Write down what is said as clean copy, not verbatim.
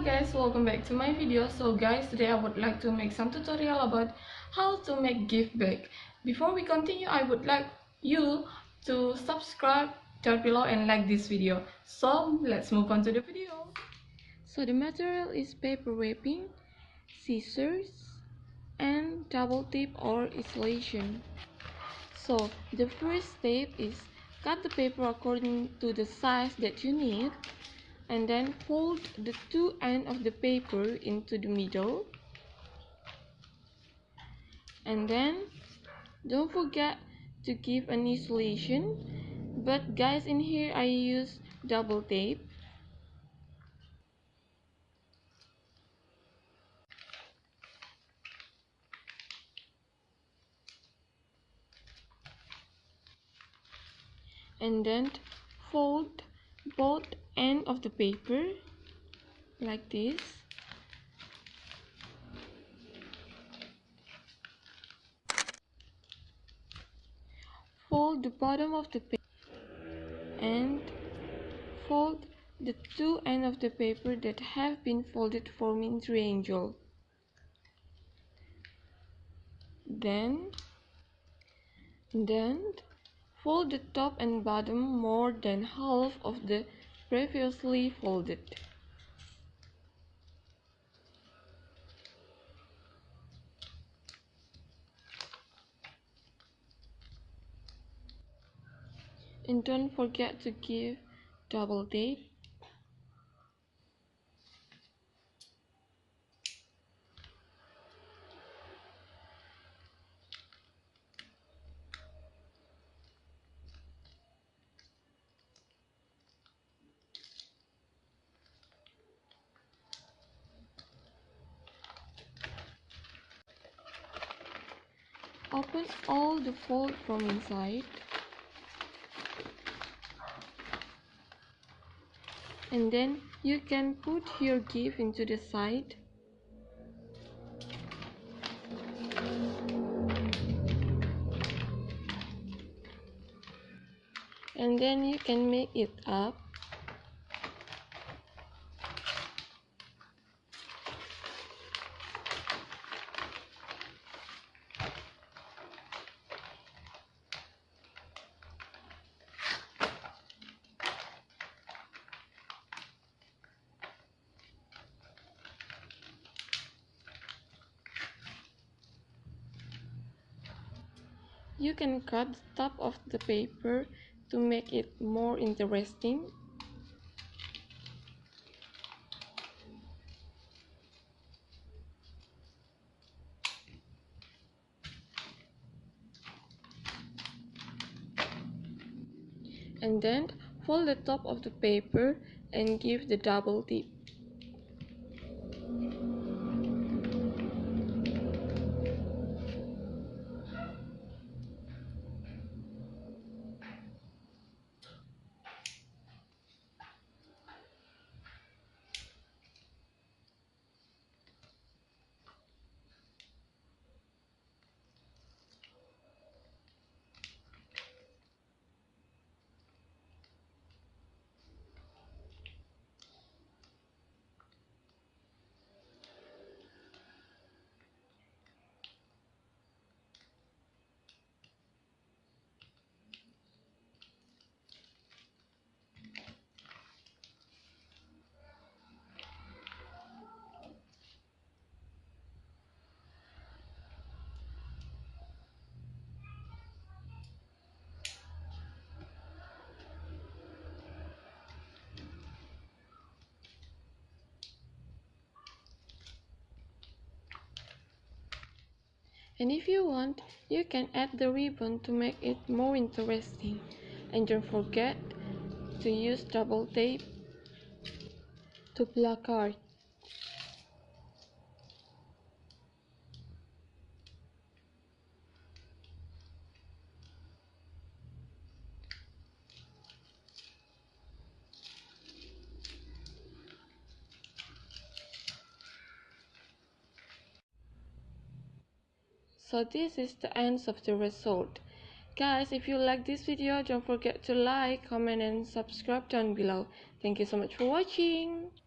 guys, welcome back to my video. So guys, today I would like to make some tutorial about how to make gift bag. Before we continue, I would like you to subscribe down below and like this video. So let's move on to the video. So the material is paper wrapping, scissors, and double tip or isolation. So the first step is cut the paper according to the size that you need, and then fold the two ends of the paper into the middle, and then don't forget to give an isolation, but guys, in here I use double tape. And then fold both ends of the paper like this. Fold the bottom of the paper and fold the two ends of the paper that have been folded, forming triangle. Then fold the top and bottom more than half of the previously folded. And don't forget to give double tape. Open all the fold from inside, and then you can put your gift into the side. And then you can make it up. You can cut the top of the paper to make it more interesting. And then fold the top of the paper and give the double tip. And if you want, you can add the ribbon to make it more interesting. And don't forget to use double tape to placard. So this is the end of the result. Guys, if you like this video, don't forget to like, comment and subscribe down below. Thank you so much for watching.